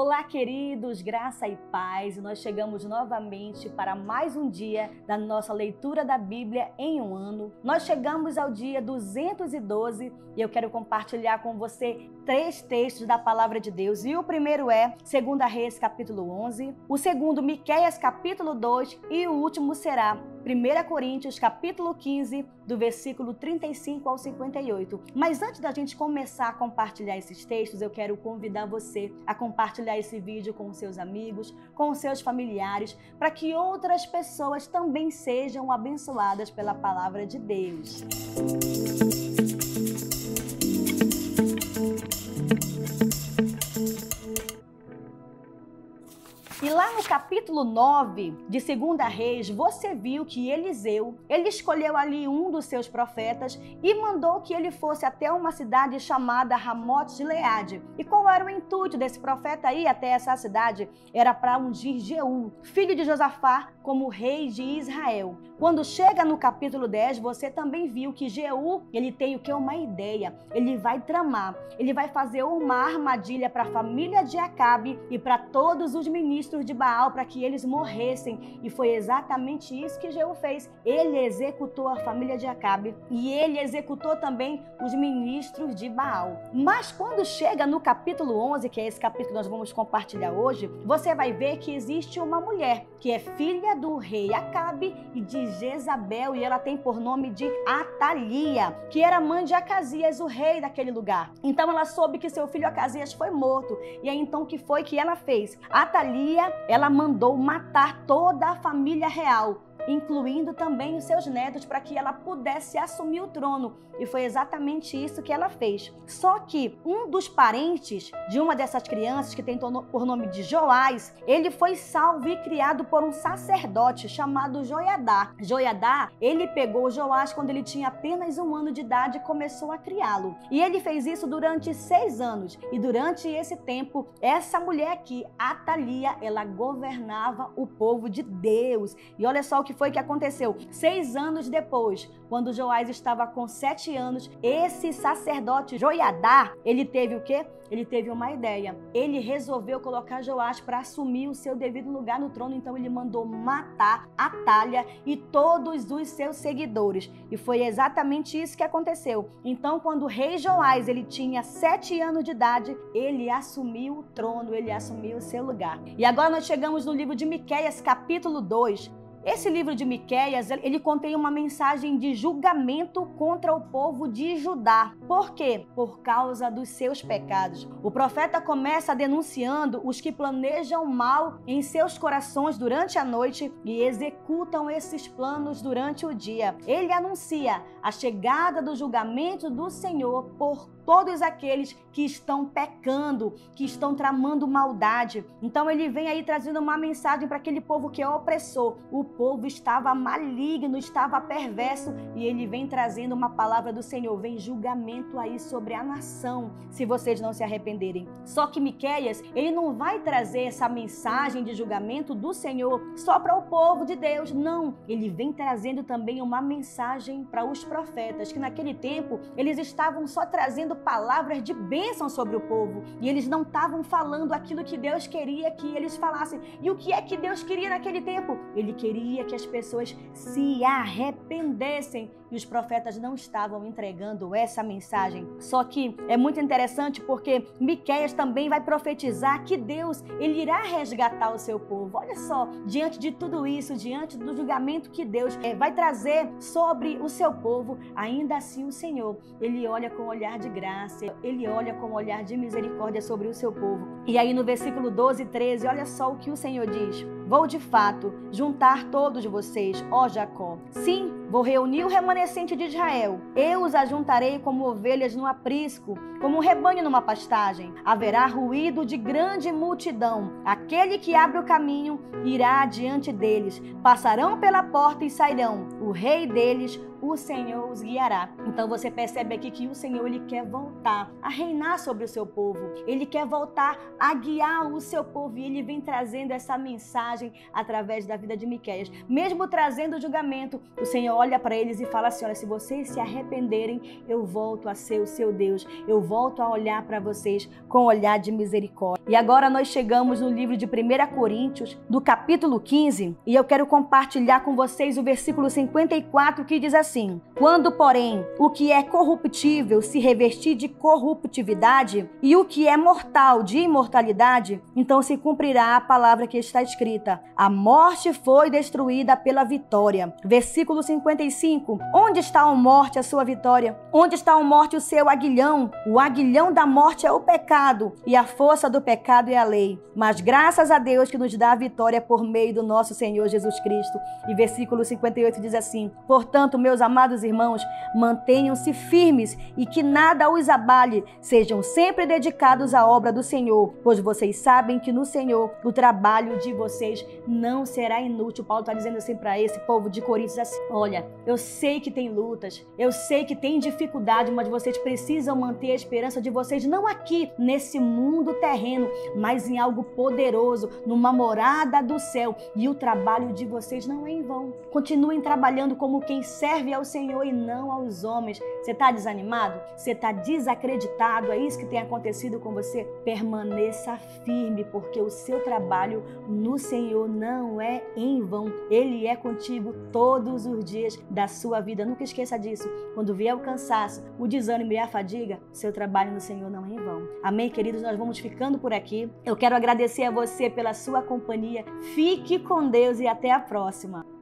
Olá, queridos, graça e paz. Nós chegamos novamente para mais um dia da nossa leitura da Bíblia em um ano. Nós chegamos ao dia 212 e eu quero compartilhar com você 3 textos da Palavra de Deus. E o primeiro é 2 Reis, capítulo 11. O segundo, Miqueias, capítulo 2. E o último será 1 Coríntios, capítulo 15, do versículo 35 ao 58. Mas antes da gente começar a compartilhar esses textos, eu quero convidar você a compartilhar esse vídeo com os seus amigos, com os seus familiares, para que outras pessoas também sejam abençoadas pela palavra de Deus. E lá no capítulo 9 de 2 Reis, você viu que Eliseu, ele escolheu ali um dos seus profetas e mandou que ele fosse até uma cidade chamada Ramote-Gileade. E qual era o intuito desse profeta ir até essa cidade? Era para ungir Jeú, filho de Josafá, como rei de Israel. Quando chega no capítulo 10, você também viu que Jeú, ele tem o que? Uma ideia. Ele vai tramar, ele vai fazer uma armadilha para a família de Acabe e para todos os ministros de Baal, para que eles morressem. E foi exatamente isso que Jeú fez. Ele executou a família de Acabe e ele executou também os ministros de Baal. Mas quando chega no capítulo 11, que é esse capítulo que nós vamos compartilhar hoje, você vai ver que existe uma mulher que é filha do rei Acabe e de Jezabel, e ela tem por nome de Atalia, que era mãe de Acasias, o rei daquele lugar. Então ela soube que seu filho Acasias foi morto. E aí então o que foi que ela fez? Atalia, ela mandou matar toda a família real, incluindo também os seus netos, para que ela pudesse assumir o trono. E foi exatamente isso que ela fez. Só que um dos parentes de uma dessas crianças, que tem por nome de Joás, ele foi salvo e criado por um sacerdote chamado Joiadá. Joiadá, ele pegou Joás quando ele tinha apenas 1 ano de idade e começou a criá-lo. E ele fez isso durante 6 anos. E durante esse tempo, essa mulher aqui, Atalia, ela governava o povo de Deus. E olha só o que foi que aconteceu. 6 anos depois, quando Joás estava com 7 anos, esse sacerdote Joiadá, ele teve o quê? Ele teve uma ideia. Ele resolveu colocar Joás para assumir o seu devido lugar no trono. Então ele mandou matar Atalia e todos os seus seguidores. E foi exatamente isso que aconteceu. Então, quando o rei Joás, ele tinha 7 anos de idade, ele assumiu o trono, ele assumiu o seu lugar. E agora nós chegamos no livro de Miqueias, capítulo 2. Esse livro de Miqueias, ele contém uma mensagem de julgamento contra o povo de Judá. Por quê? Por causa dos seus pecados. O profeta começa denunciando os que planejam mal em seus corações durante a noite e executam esses planos durante o dia. Ele anuncia a chegada do julgamento do Senhor por todos aqueles que estão pecando, que estão tramando maldade. Então ele vem aí trazendo uma mensagem para aquele povo que é opressor. O povo estava maligno, estava perverso, e ele vem trazendo uma palavra do Senhor. Vem julgamento aí sobre a nação, se vocês não se arrependerem. Só que Miqueias, ele não vai trazer essa mensagem de julgamento do Senhor só para o povo de Deus, não. Ele vem trazendo também uma mensagem para os profetas, que naquele tempo eles estavam só trazendo palavras de bênção sobre o povo, e eles não estavam falando aquilo que Deus queria que eles falassem. E o que é que Deus queria naquele tempo? Ele queria que as pessoas se arrependessem, e os profetas não estavam entregando essa mensagem. Só que é muito interessante porque Miqueias também vai profetizar que Deus, ele irá resgatar o seu povo. Olha só, diante de tudo isso, diante do julgamento que Deus vai trazer sobre o seu povo, ainda assim o Senhor, ele olha com um olhar de graça, ele olha com um olhar de misericórdia sobre o seu povo. E aí no versículo 12 e 13, olha só o que o Senhor diz: vou de fato juntar todos vocês, ó Jacó. Sim, vou reunir o remanescente de Israel. Eu os ajuntarei como ovelhas no aprisco, como um rebanho numa pastagem. Haverá ruído de grande multidão. Aquele que abre o caminho irá adiante deles. Passarão pela porta e sairão. O rei deles, o Senhor os guiará. Então você percebe aqui que o Senhor, ele quer voltar a reinar sobre o seu povo. Ele quer voltar a guiar o seu povo. E ele vem trazendo essa mensagem mensagem através da vida de Miqueias. Mesmo trazendo julgamento, o Senhor olha para eles e fala assim: olha, se vocês se arrependerem, eu volto a ser o seu Deus. Eu volto a olhar para vocês com olhar de misericórdia. E agora nós chegamos no livro de 1 Coríntios, do capítulo 15, e eu quero compartilhar com vocês o versículo 54, que diz assim: quando, porém, o que é corruptível se revestir de corruptividade e o que é mortal de imortalidade, então se cumprirá a palavra que está escrita: a morte foi destruída pela vitória. Versículo 55, onde está a morte, a sua vitória? Onde está a morte, o seu aguilhão? O aguilhão da morte é o pecado, e a força do pecado é a lei. Mas graças a Deus que nos dá a vitória por meio do nosso Senhor Jesus Cristo. E versículo 58 diz assim: portanto, meus amados irmãos, mantenham-se firmes e que nada os abale, sejam sempre dedicados à obra do Senhor, pois vocês sabem que no Senhor o trabalho de vocês não será inútil. Paulo está dizendo assim para esse povo de Coríntios assim: olha, eu sei que tem lutas, eu sei que tem dificuldade, mas vocês precisam manter a esperança de vocês não aqui nesse mundo terreno, mas em algo poderoso, numa morada do céu, e o trabalho de vocês não é em vão. Continuem trabalhando como quem serve ao Senhor e não aos homens. Você está desanimado? Você está desacreditado? É isso que tem acontecido com você? Permaneça firme, porque o seu trabalho no Senhor não é em vão. Ele é contigo todos os dias da sua vida. Nunca esqueça disso. Quando vier o cansaço, o desânimo e a fadiga, seu trabalho no Senhor não é em vão. Amém, queridos? Nós vamos ficando por aqui. Eu quero agradecer a você pela sua companhia. Fique com Deus e até a próxima.